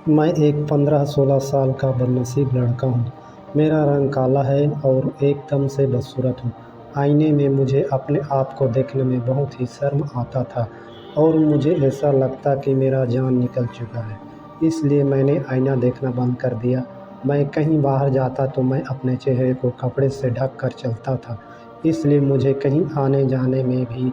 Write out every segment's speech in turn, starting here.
मैं एक 15-16 साल का बदनसीब लड़का हूँ। मेरा रंग काला है और एकदम से बदसूरत हूँ। आईने में मुझे अपने आप को देखने में बहुत ही शर्म आता था और मुझे ऐसा लगता कि मेरा जान निकल चुका है। इसलिए मैंने आईना देखना बंद कर दिया। मैं कहीं बाहर जाता तो मैं अपने चेहरे को कपड़े से ढक कर चलता था। इसलिए मुझे कहीं आने-जाने में भी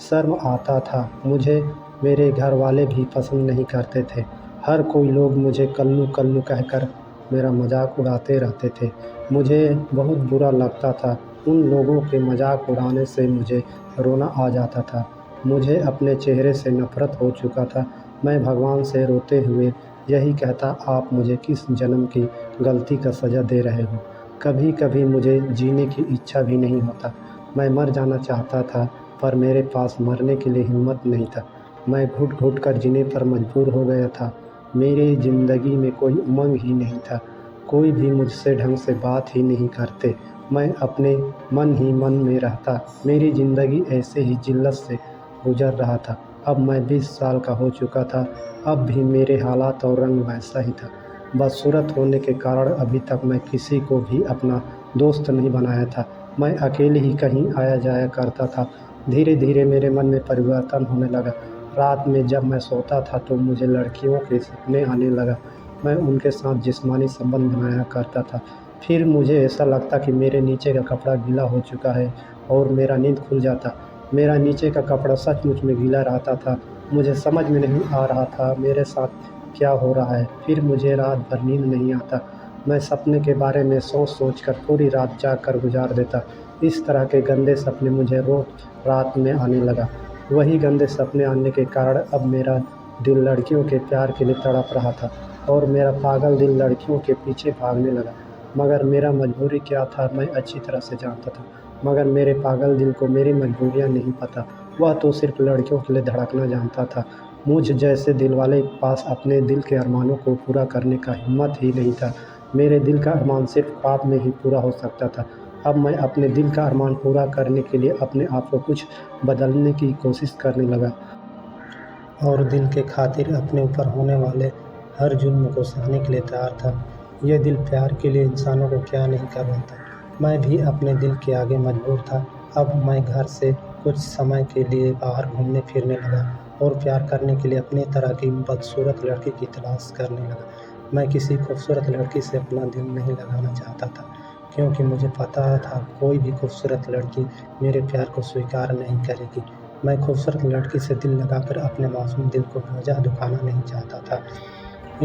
शर्म आता था। मुझे मेरे घरवाले भी पसंद नहीं करते थे। हर कोई लोग मुझे कल्लू कल्लू कहकर मेरा मजाक उड़ाते रहते थे। मुझे बहुत बुरा लगता था। उन लोगों के मजाक उड़ाने से मुझे रोना आ जाता था। मुझे अपने चेहरे से नफ़रत हो चुका था। मैं भगवान से रोते हुए यही कहता, आप मुझे किस जन्म की गलती का सज़ा दे रहे हो। कभी-कभी मुझे जीने की इच्छा भी नहीं होता। मैं मर जाना चाहता था, पर मेरे पास मरने के लिए हिम्मत नहीं था। मैं घुट-घुट कर जीने पर मजबूर हो गया था। मेरी ज़िंदगी में कोई उमंग ही नहीं था। कोई भी मुझसे ढंग से बात ही नहीं करते। मैं अपने मन ही मन में रहता। मेरी ज़िंदगी ऐसे ही जिल्लत से गुज़र रहा था। अब मैं 20 साल का हो चुका था। अब भी मेरे हालात और रंग वैसा ही था। बदसूरत होने के कारण अभी तक मैं किसी को भी अपना दोस्त नहीं बनाया था। मैं अकेले ही कहीं आया-जाया करता था। धीरे-धीरे मेरे मन में परिवर्तन होने लगा। रात में जब मैं सोता था तो मुझे लड़कियों के सपने आने लगा। मैं उनके साथ जिस्मानी संबंध बनाया करता था। फिर मुझे ऐसा लगता कि मेरे नीचे का कपड़ा गीला हो चुका है और मेरा नींद खुल जाता। मेरा नीचे का कपड़ा सचमुच में गीला रहता था। मुझे समझ में नहीं आ रहा था मेरे साथ क्या हो रहा है। फिर मुझे रात भर नींद नहीं आता। मैं सपने के बारे में सोच-सोच कर पूरी रात जाग कर गुज़ार देता। इस तरह के गंदे सपने मुझे रोज़ रात में आने लगा। वही गंदे सपने आने के कारण अब मेरा दिल लड़कियों के प्यार के लिए तड़प रहा था और मेरा पागल दिल लड़कियों के पीछे भागने लगा। मगर मेरा मजबूरी क्या था, मैं अच्छी तरह से जानता था। मगर मेरे पागल दिल को मेरी मजबूरियाँ नहीं पता। वह तो सिर्फ़ लड़कियों के लिए धड़कना जानता था। मुझ जैसे दिलवाले के पास अपने दिल के अरमानों को पूरा करने का हिम्मत ही नहीं था। मेरे दिल का अरमान सिर्फ़ ख्वाब में ही पूरा हो सकता था। अब मैं अपने दिल का अरमान पूरा करने के लिए अपने आप को कुछ बदलने की कोशिश करने लगा और दिल के खातिर अपने ऊपर होने वाले हर जुल्म को सहने के लिए तैयार था। ये दिल प्यार के लिए इंसानों को क्या नहीं करवाता। मैं भी अपने दिल के आगे मजबूर था। अब मैं घर से कुछ समय के लिए बाहर घूमने फिरने लगा और प्यार करने के लिए अपनी तरह की बदसूरत लड़की की तलाश करने लगा। मैं किसी खूबसूरत लड़की से अपना दिल नहीं लगाना चाहता था, क्योंकि मुझे पता था कोई भी खूबसूरत लड़की मेरे प्यार को स्वीकार नहीं करेगी। मैं खूबसूरत लड़की से दिल लगाकर अपने मासूम दिल को बोझा दुखाना नहीं चाहता था।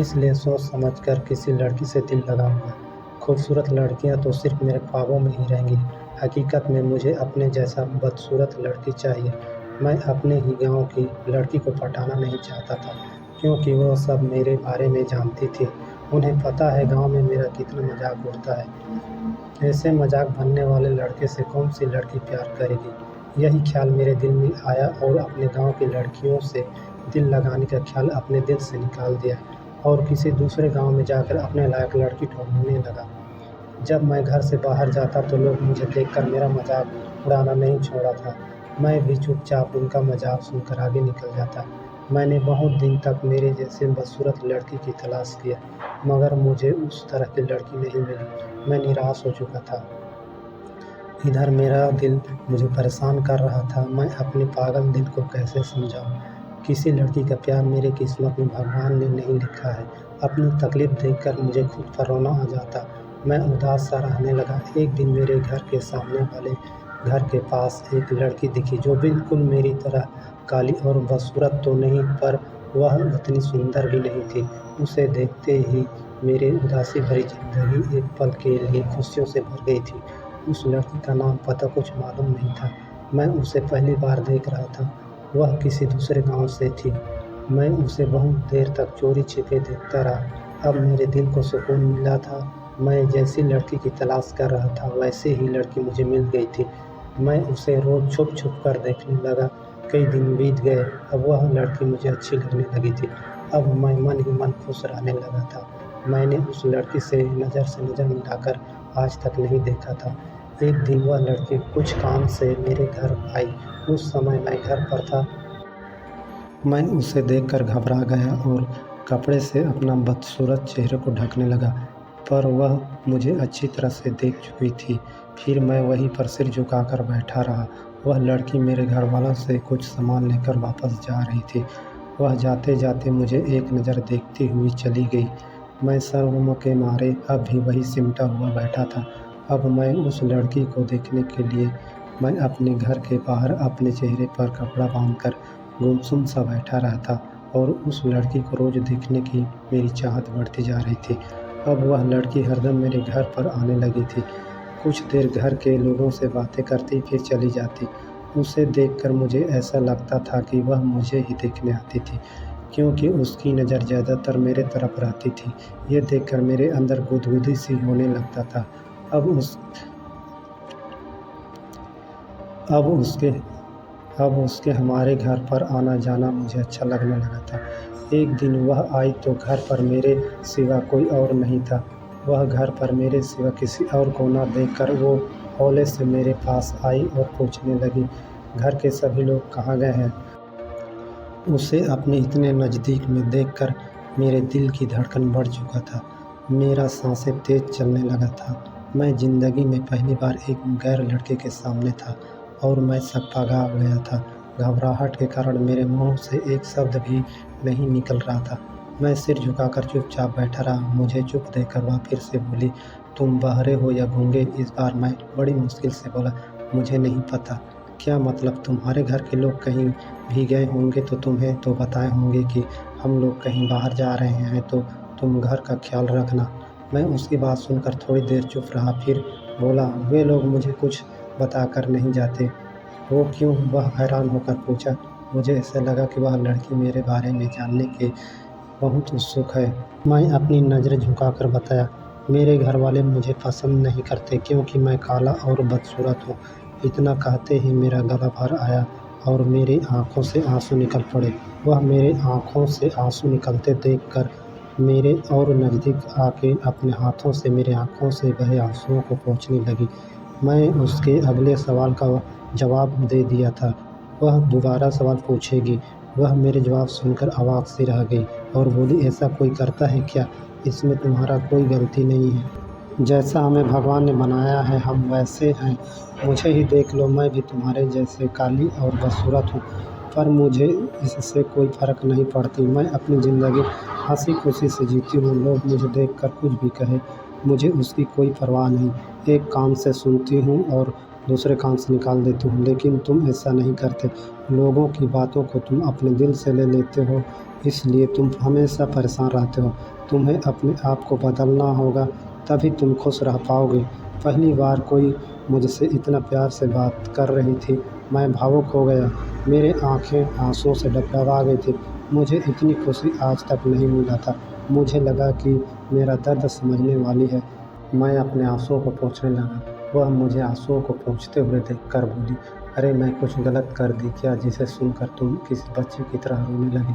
इसलिए सोच समझ कर किसी लड़की से दिल लगाऊंगा। खूबसूरत लड़कियां तो सिर्फ मेरे ख्वाबों में ही रहेंगी। हकीकत में मुझे अपने जैसा बदसूरत लड़की चाहिए। मैं अपने ही गांव की लड़की को पटाना नहीं चाहता था, क्योंकि वो सब मेरे बारे में जानती थी। उन्हें पता है गांव में मेरा कितना मजाक उड़ता है। ऐसे मजाक बनने वाले लड़के से कौन सी लड़की प्यार करेगी। यही ख्याल मेरे दिल में आया और अपने गांव की लड़कियों से दिल लगाने का ख्याल अपने दिल से निकाल दिया और किसी दूसरे गांव में जाकर अपने लायक लड़की ढूंढने लगा। जब मैं घर से बाहर जाता तो लोग मुझे देखकर मेरा मजाक उड़ाना नहीं छोड़ा था। मैं भी चुपचाप उनका मजाक सुनकर आगे निकल जाता। मैंने बहुत दिन तक मेरे जैसे बदसूरत लड़की की तलाश किया, मगर मुझे उस तरह की लड़की नहीं मिली। मैं निराश हो चुका था। इधर मेरा दिल मुझे परेशान कर रहा था। मैं अपने पागल दिल को कैसे समझाऊं। किसी लड़की का प्यार मेरी किस्मत में भगवान ने नहीं लिखा है। अपनी तकलीफ देखकर मुझे खुद पर रोना आ जाता। मैं उदास सा रहने लगा। एक दिन मेरे घर के सामने वाले घर के पास एक लड़की दिखी जो बिल्कुल मेरी तरह काली और बदसूरत तो नहीं, पर वह उतनी सुंदर भी नहीं थी। उसे देखते ही मेरी उदासी भरी जिंदगी एक पल के लिए खुशियों से भर गई थी। उस लड़की का नाम पता कुछ मालूम नहीं था। मैं उसे पहली बार देख रहा था। वह किसी दूसरे गांव से थी। मैं उसे बहुत देर तक चोरी छिपे देखता रहा। अब मेरे दिल को सुकून मिला था। मैं जैसी लड़की की तलाश कर रहा था वैसे ही लड़की मुझे मिल गई थी। मैं उसे रोज छुप छुप कर देखने लगा। कई दिन बीत गए। अब वह लड़की मुझे अच्छी लगने लगी थी। अब मैं मन ही मन खुश रहने लगा था। मैंने उस लड़की से नज़र मिलाकर आज तक नहीं देखा था। एक दिन वह लड़की कुछ काम से मेरे घर आई। उस समय मैं घर पर था। मैं उसे देखकर घबरा गया और कपड़े से अपना बदसूरत चेहरे को ढकने लगा, पर वह मुझे अच्छी तरह से देख चुकी थी। फिर मैं वहीं पर सिर झुकाकर बैठा रहा। वह लड़की मेरे घरवालों से कुछ सामान लेकर वापस जा रही थी। वह जाते-जाते मुझे एक नज़र देखती हुई चली गई। मैं शर्म के मारे अब भी वहीं सिमटा हुआ बैठा था। अब मैं उस लड़की को देखने के लिए मैं अपने घर के बाहर अपने चेहरे पर कपड़ा बाँधकर गुमसुम सा बैठा रहता और उस लड़की को रोज़ देखने की मेरी चाहत बढ़ती जा रही थी। अब वह लड़की हरदम मेरे घर पर आने लगी थी। कुछ देर घर के लोगों से बातें करती फिर चली जाती। उसे देखकर मुझे ऐसा लगता था कि वह मुझे ही देखने आती थी, क्योंकि उसकी नज़र ज़्यादातर मेरे तरफ रहती थी। ये देखकर मेरे अंदर गुदगुदी सी होने लगता था। अब उस अब उसके अब उसके हमारे घर पर आना-जाना मुझे अच्छा लगने लगा था। एक दिन वह आई तो घर पर मेरे सिवा कोई और नहीं था। वह घर पर मेरे सिवा किसी और को न देखकर वो हौले से मेरे पास आई और पूछने लगी, "घर के सभी लोग कहाँ गए हैं?" उसे अपने इतने नज़दीक में देखकर मेरे दिल की धड़कन बढ़ चुका था। मेरा साँसें तेज़ चलने लगा था। मैं ज़िंदगी में पहली बार एक गैर लड़के के सामने था और मैं सकपका गया था। घबराहट के कारण मेरे मुँह से एक शब्द भी नहीं निकल रहा था। मैं सिर झुकाकर चुपचाप बैठा रहा। मुझे चुप देखकर वह फिर से बोली, "तुम बहरे हो या गूंगे?" इस बार मैं बड़ी मुश्किल से बोला, "मुझे नहीं पता।" "क्या मतलब? तुम्हारे घर के लोग कहीं भी गए होंगे तो तुम्हें तो बताए होंगे कि हम लोग कहीं बाहर जा रहे हैं, तो तुम घर का ख्याल रखना।" मैं उसकी बात सुनकर थोड़ी देर चुप रहा, फिर बोला, "वे लोग मुझे कुछ बताकर नहीं जाते।" "वो क्यों?" वह हैरान होकर पूछा। मुझे ऐसा लगा कि वह लड़की मेरे बारे में जानने के बहुत उत्सुक है। मैं अपनी नज़रें झुकाकर बताया, "मेरे घरवाले मुझे पसंद नहीं करते क्योंकि मैं काला और बदसूरत हूँ।" इतना कहते ही मेरा गला भर आया और मेरी आँखों से आँसू निकल पड़े। वह मेरे आँखों से आँसू निकलते देखकर मेरे और नज़दीक आके अपने हाथों से मेरी आँखों से बहे आँसुओं को पोंछने लगी। मैं उसके अगले सवाल का जवाब दे दिया था। वह दोबारा सवाल पूछेगी। वह मेरे जवाब सुनकर अवाक सी रह गई और बोली, "ऐसा कोई करता है क्या? इसमें तुम्हारा कोई गलती नहीं है। जैसा हमें भगवान ने बनाया है हम वैसे हैं। मुझे ही देख लो, मैं भी तुम्हारे जैसे काली और बदसूरत हूँ, पर मुझे इससे कोई फ़र्क नहीं पड़ती। मैं अपनी ज़िंदगी हँसी-खुशी से जीती हूँ। लोग मुझे देखकर कुछ भी कहें, मुझे उसकी कोई परवाह नहीं। एक कान से सुनती हूँ और दूसरे कान से निकाल देती हूँ, लेकिन तुम ऐसा नहीं करते। लोगों की बातों को तुम अपने दिल से ले लेते हो, इसलिए तुम हमेशा परेशान रहते हो। तुम्हें अपने आप को बदलना होगा, तभी तुम खुश रह पाओगे।" पहली बार कोई मुझसे इतना प्यार से बात कर रही थी। मैं भावुक हो गया। मेरी आँखें आँसुओं से डगडगा गई थी। मुझे इतनी खुशी आज तक नहीं मिला था। मुझे लगा कि मेरा दर्द समझने वाली है। मैं अपने आँसुओं को पोंछने लगा। वह मुझे आँसुओं को पोंछते हुए देखकर बोली, "अरे मैं कुछ गलत कर दी क्या जिसे सुनकर तुम किसी बच्चे की तरह रोने लगी?"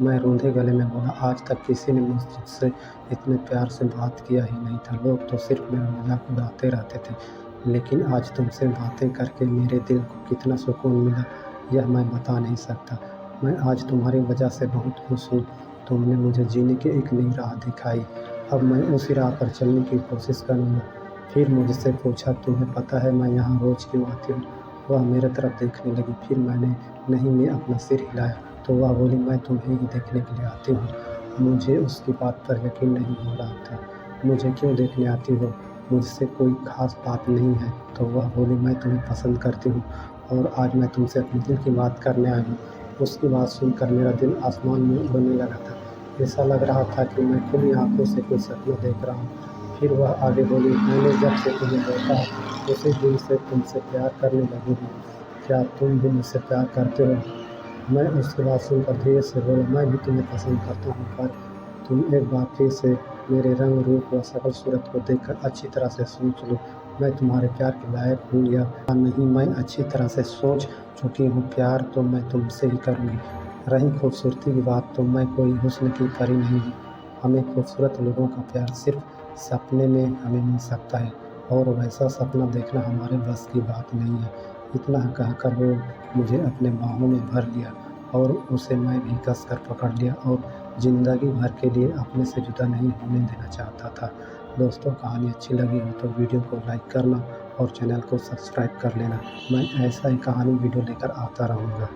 मैं रूंधे गले में बोला, "आज तक किसी ने मुझसे इतने प्यार से बात किया ही नहीं था। लोग तो सिर्फ मेरा मज़ाक उड़ाते रहते थे। लेकिन आज तुमसे बातें करके मेरे दिल को कितना सुकून मिला, यह मैं बता नहीं सकता। मैं आज तुम्हारी वजह से बहुत खुश हूँ। तुमने मुझे जीने की एक नई राह दिखाई। अब मैं उसी राह पर चलने की कोशिश करूँगा।" फिर मुझसे पूछा, "तुम्हें पता है मैं यहाँ रोज़ क्यों आती हूँ?" वह मेरे तरफ देखने लगी। फिर मैंने नहीं में अपना सिर हिलाया तो वह बोली, "मैं तुम्हें ही देखने के लिए आती हूँ।" मुझे उसकी बात पर यकीन नहीं हो रहा था। "मुझे क्यों देखने आती हो? मुझसे कोई ख़ास बात नहीं है।" तो वह बोली, "मैं तुम्हें पसंद करती हूँ और आज मैं तुमसे अपने दिल की बात करने आई हूँ।" उसकी बात सुनकर मेरा दिल आसमान में उड़ने लगा था। ऐसा लग रहा था कि मैं खुली आँखों से कोई सपना देख रहा हूँ। फिर वह आगे बोली, "मैंने जब से तुम्हें देखा है उसी दिन से तुमसे प्यार करने लगी हूँ। क्या तुम भी मुझसे प्यार करते हो?" मैं उसकी बात सुनकर धीरे से बोला, "मैं भी तुम्हें पसंद करता हूँ, पर तुम एक बार फिर से मेरे रंग, रूप व सकल सूरत को देखकर अच्छी तरह से सोच लो। मैं तुम्हारे प्यार के लायक हूँ या नहीं, मैं अच्छी तरह से सोच चुकी हूँ। प्यार तो मैं तुमसे ही करूँगी। रही खूबसूरती की बात, तो मैं कोई हुस्न की परी नहीं हूँ। हमें खूबसूरत लोगों का प्यार सिर्फ़ सपने में हमें मिल सकता है और वैसा सपना देखना हमारे बस की बात नहीं है।" इतना कहकर वो मुझे अपने बाहों में भर लिया और उसे मैं भी कसकर पकड़ लिया और ज़िंदगी भर के लिए अपने से जुदा नहीं होने देना चाहता था। दोस्तों, कहानी अच्छी लगी हो तो वीडियो को लाइक करना और चैनल को सब्सक्राइब कर लेना। मैं ऐसा ही कहानी वीडियो लेकर आता रहूँगा।